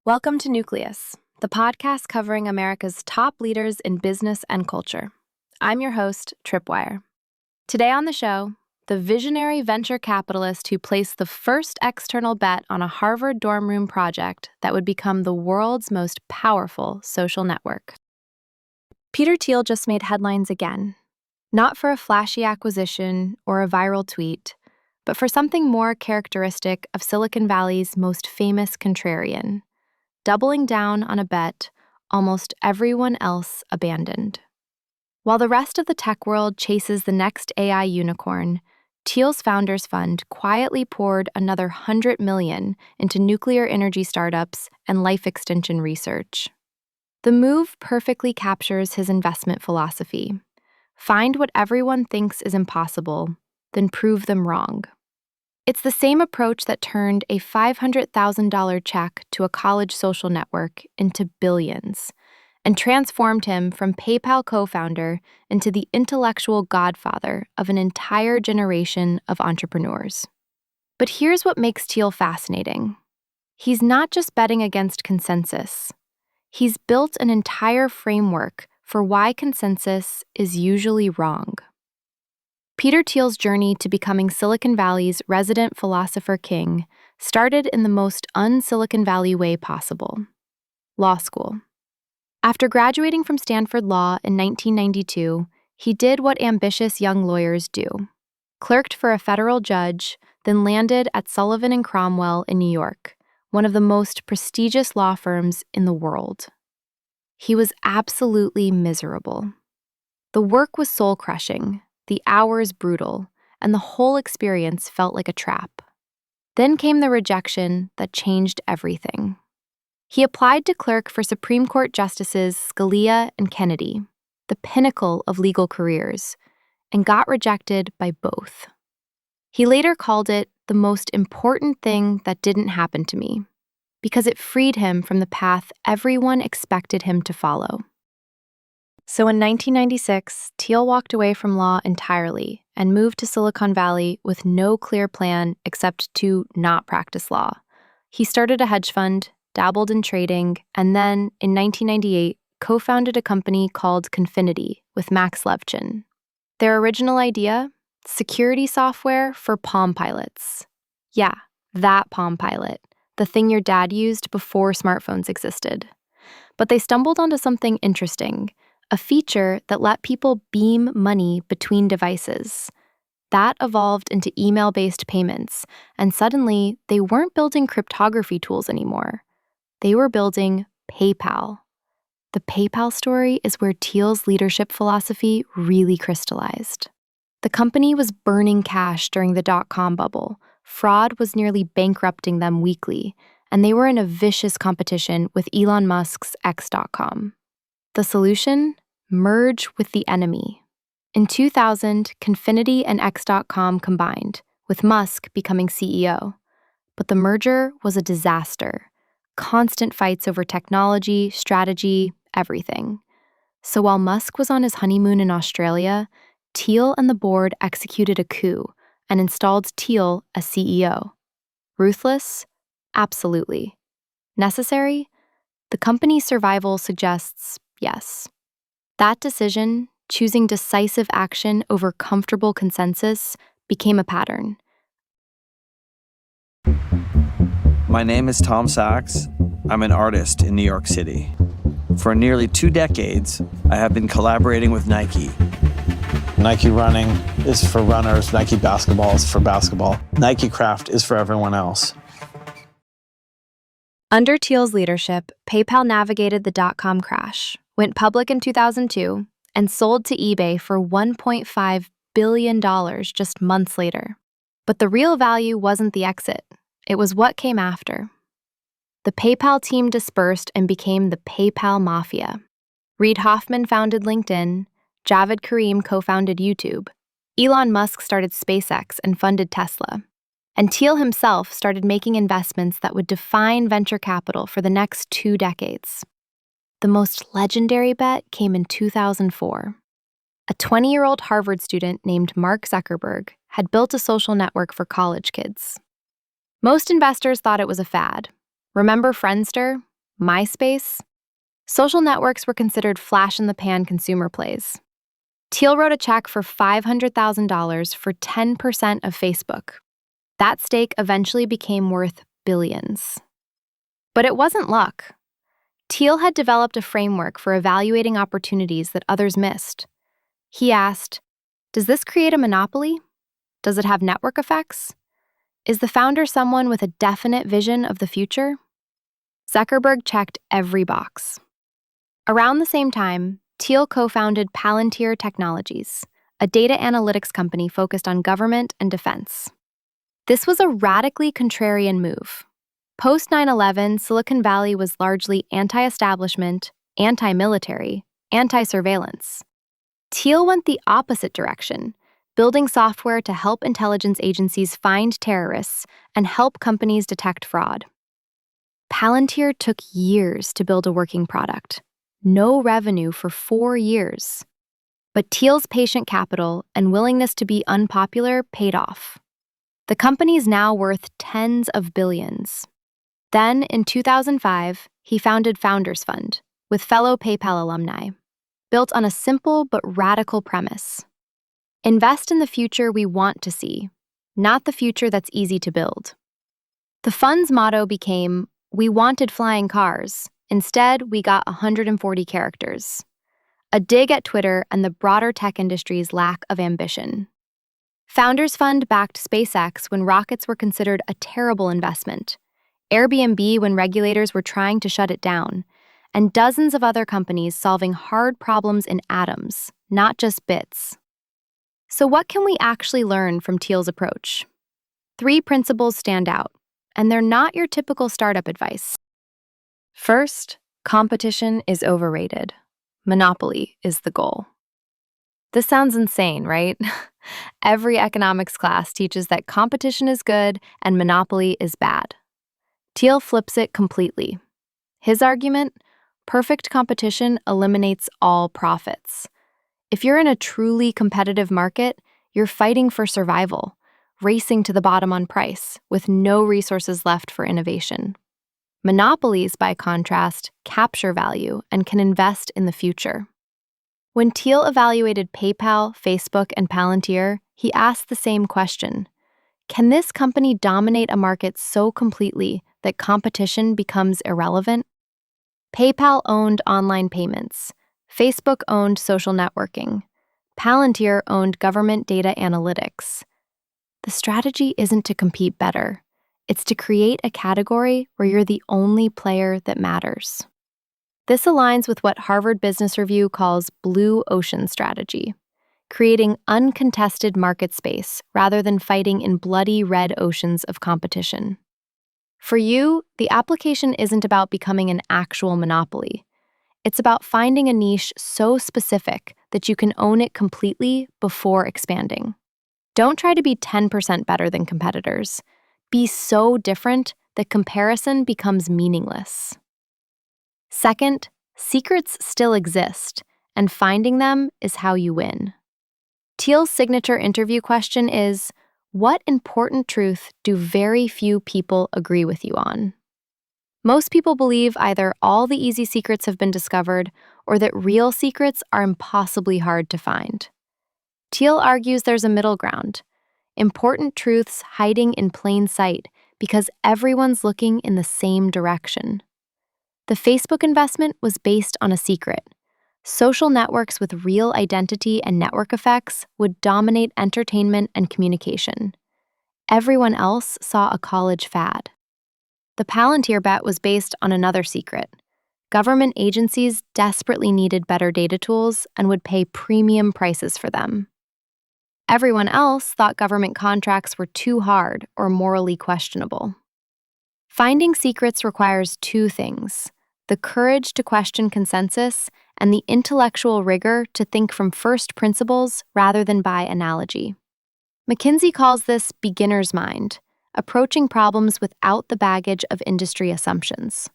Welcome to Nucleus, the podcast covering America's top leaders in business and culture. I'm your host, Tripwire. Today on the show, the visionary venture capitalist who placed the first external bet on a Harvard dorm room project that would become the world's most powerful social network. Peter Thiel just made headlines again, not for a flashy acquisition or a viral tweet, but for something more characteristic of Silicon Valley's most famous contrarian, doubling down on a bet almost everyone else abandoned. While the rest of the tech world chases the next AI unicorn, Thiel's Founders Fund quietly poured another $100 million into nuclear energy startups and life extension research. The move perfectly captures his investment philosophy. Find what everyone thinks is impossible, then prove them wrong. It's the same approach that turned a $500,000 check to a college social network into billions and transformed him from PayPal co-founder into the intellectual godfather of an entire generation of entrepreneurs. But here's what makes Thiel fascinating. He's not just betting against consensus. He's built an entire framework for why consensus is usually wrong. Peter Thiel's journey to becoming Silicon Valley's resident philosopher king started in the most un-Silicon Valley way possible: law school. After graduating from Stanford Law in 1992, he did what ambitious young lawyers do: clerked for a federal judge, then landed at Sullivan & Cromwell in New York, one of the most prestigious law firms in the world. He was absolutely miserable. The work was soul-crushing, the hours brutal, and the whole experience felt like a trap. Then came the rejection that changed everything. He applied to clerk for Supreme Court Justices Scalia and Kennedy, the pinnacle of legal careers, and got rejected by both. He later called it the most important thing that didn't happen to me, because it freed him from the path everyone expected him to follow. So in 1996, Thiel walked away from law entirely and moved to Silicon Valley with no clear plan except to not practice law. He started a hedge fund, dabbled in trading, and then, in 1998, co-founded a company called Confinity with Max Levchin. Their original idea? Security software for Palm Pilots. Yeah, that Palm Pilot, the thing your dad used before smartphones existed. But they stumbled onto something interesting: a feature that let people beam money between devices. That evolved into email-based payments, and suddenly they weren't building cryptography tools anymore. They were building PayPal. The PayPal story is where Thiel's leadership philosophy really crystallized. The company was burning cash during the dot-com bubble. Fraud was nearly bankrupting them weekly, and they were in a vicious competition with Elon Musk's X.com. The solution? Merge with the enemy. In 2000, Confinity and X.com combined, with Musk becoming CEO. But the merger was a disaster. Constant fights over technology, strategy, everything. So while Musk was on his honeymoon in Australia, Thiel and the board executed a coup and installed Thiel as CEO. Ruthless? Absolutely. Necessary? The company's survival suggests yes. That decision, choosing decisive action over comfortable consensus, became a pattern. My name is Tom Sachs. I'm an artist in New York City. For nearly 2 decades, I have been collaborating with Nike. Nike running is for runners. Nike basketball is for basketball. Nike craft is for everyone else. Under Thiel's leadership, PayPal navigated the dot-com crash, went public in 2002, and sold to eBay for $1.5 billion just months later. But the real value wasn't the exit. It was what came after. The PayPal team dispersed and became the PayPal Mafia. Reid Hoffman founded LinkedIn, Javed Karim co-founded YouTube, Elon Musk started SpaceX and funded Tesla, and Thiel himself started making investments that would define venture capital for the next 2 decades. The most legendary bet came in 2004. A 20-year-old Harvard student named Mark Zuckerberg had built a social network for college kids. Most investors thought it was a fad. Remember Friendster? MySpace? Social networks were considered flash-in-the-pan consumer plays. Thiel wrote a check for $500,000 for 10% of Facebook. That stake eventually became worth billions. But it wasn't luck. Thiel had developed a framework for evaluating opportunities that others missed. He asked, does this create a monopoly? Does it have network effects? Is the founder someone with a definite vision of the future? Zuckerberg checked every box. Around the same time, Thiel co-founded Palantir Technologies, a data analytics company focused on government and defense. This was a radically contrarian move. Post 9/11, Silicon Valley was largely anti-establishment, anti-military, anti-surveillance. Thiel went the opposite direction, building software to help intelligence agencies find terrorists and help companies detect fraud. Palantir took years to build a working product. No revenue for 4 years. But Thiel's patient capital and willingness to be unpopular paid off. The company's now worth tens of billions. Then, in 2005, he founded Founders Fund with fellow PayPal alumni, built on a simple but radical premise. Invest in the future we want to see, not the future that's easy to build. The fund's motto became, "We wanted flying cars. Instead, we got 140 characters." A dig at Twitter and the broader tech industry's lack of ambition. Founders Fund backed SpaceX when rockets were considered a terrible investment, Airbnb when regulators were trying to shut it down, and dozens of other companies solving hard problems in atoms, not just bits. So what can we actually learn from Thiel's approach? 3 principles stand out, and they're not your typical startup advice. First, competition is overrated. Monopoly is the goal. This sounds insane, right? Every economics class teaches that competition is good and monopoly is bad. Thiel flips it completely. His argument, perfect competition eliminates all profits. If you're in a truly competitive market, you're fighting for survival, racing to the bottom on price, with no resources left for innovation. Monopolies, by contrast, capture value and can invest in the future. When Thiel evaluated PayPal, Facebook, and Palantir, he asked the same question. Can this company dominate a market so completely that competition becomes irrelevant? PayPal owned online payments. Facebook owned social networking. Palantir owned government data analytics. The strategy isn't to compete better. It's to create a category where you're the only player that matters. This aligns with what Harvard Business Review calls blue ocean strategy, creating uncontested market space rather than fighting in bloody red oceans of competition. For you, the application isn't about becoming an actual monopoly. It's about finding a niche so specific that you can own it completely before expanding. Don't try to be 10% better than competitors. Be so different that comparison becomes meaningless. Second, secrets still exist, and finding them is how you win. Thiel's signature interview question is, what important truth do very few people agree with you on? Most people believe either all the easy secrets have been discovered or that real secrets are impossibly hard to find. Thiel argues there's a middle ground, important truths hiding in plain sight because everyone's looking in the same direction. The Facebook investment was based on a secret. Social networks with real identity and network effects would dominate entertainment and communication. Everyone else saw a college fad. The Palantir bet was based on another secret. Government agencies desperately needed better data tools and would pay premium prices for them. Everyone else thought government contracts were too hard or morally questionable. Finding secrets requires 2 things: the courage to question consensus and the intellectual rigor to think from first principles rather than by analogy. McKinsey calls this beginner's mind, approaching problems without the baggage of industry assumptions.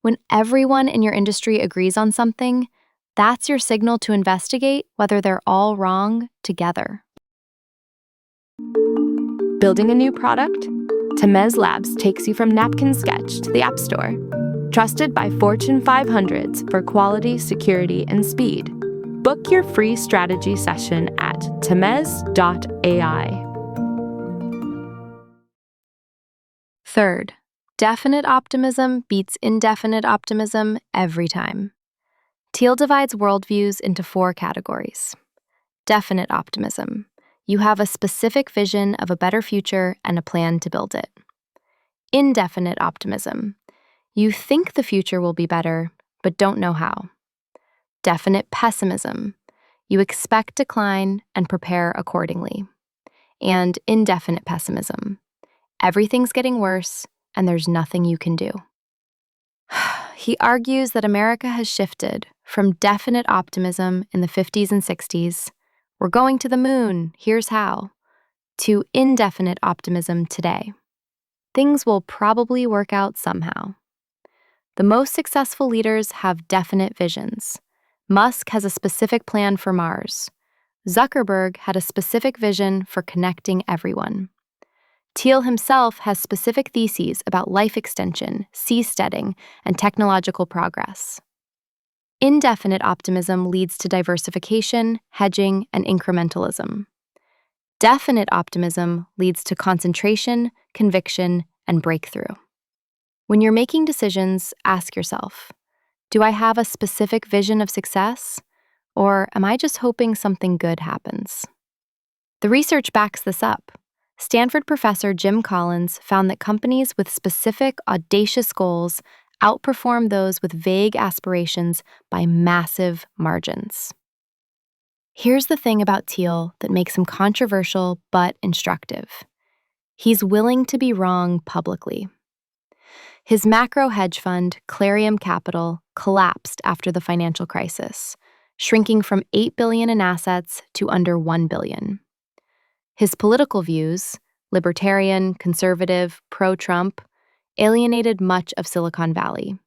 When everyone in your industry agrees on something, That's your signal to investigate whether they're all wrong together. Building a new product? Temez Labs takes you from napkin sketch to the App Store. Trusted by Fortune 500s for quality, security, and speed. Book your free strategy session at temez.ai. Third, definite optimism beats indefinite optimism every time. Thiel divides worldviews into 4 categories. Definite optimism. You have a specific vision of a better future and a plan to build it. Indefinite optimism. You think the future will be better, but don't know how. Definite pessimism. You expect decline and prepare accordingly. And indefinite pessimism. Everything's getting worse, and there's nothing you can do. He argues that America has shifted from definite optimism in the 50s and 60s, we're going to the moon, here's how, to indefinite optimism today. Things will probably work out somehow. The most successful leaders have definite visions. Musk has a specific plan for Mars. Zuckerberg had a specific vision for connecting everyone. Thiel himself has specific theses about life extension, seasteading, and technological progress. Indefinite optimism leads to diversification, hedging, and incrementalism. Definite optimism leads to concentration, conviction, and breakthrough. When you're making decisions, ask yourself, do I have a specific vision of success, or am I just hoping something good happens? The research backs this up. Stanford professor Jim Collins found that companies with specific, audacious goals outperform those with vague aspirations by massive margins. Here's the thing about Thiel that makes him controversial but instructive. He's willing to be wrong publicly. His macro hedge fund, Clarium Capital, collapsed after the financial crisis, shrinking from $8 billion in assets to under $1 billion. His political views, libertarian, conservative, pro-Trump, alienated much of Silicon Valley.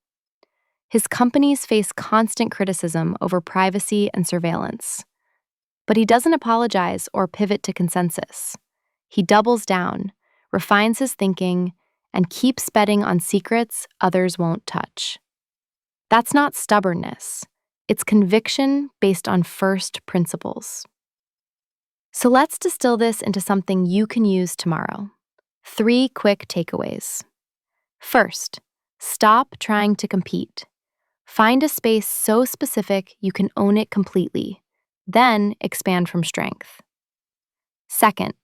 His companies face constant criticism over privacy and surveillance. But he doesn't apologize or pivot to consensus. He doubles down, refines his thinking, and keeps betting on secrets others won't touch. That's not stubbornness. It's conviction based on first principles. So let's distill this into something you can use tomorrow. 3 quick takeaways. First, stop trying to compete. Find a space so specific you can own it completely, then expand from strength. Second,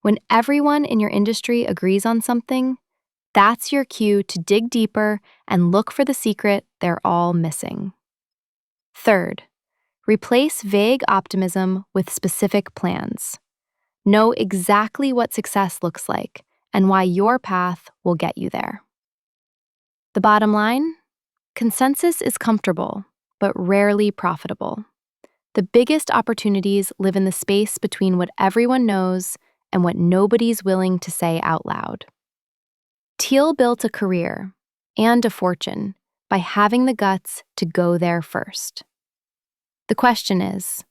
when everyone in your industry agrees on something, that's your cue to dig deeper and look for the secret they're all missing. Third, replace vague optimism with specific plans. Know exactly what success looks like and why your path will get you there. The bottom line? Consensus is comfortable, but rarely profitable. The biggest opportunities live in the space between what everyone knows and what nobody's willing to say out loud. Thiel built a career and a fortune by having the guts to go there first. The question is,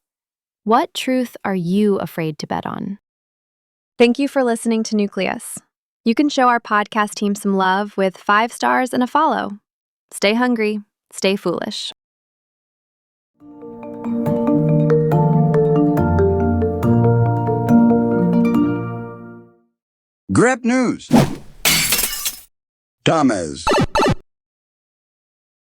what truth are you afraid to bet on? Thank you for listening to Nucleus. You can show our podcast team some love with 5 stars and a follow. Stay hungry, stay foolish. Grab news. Tamez.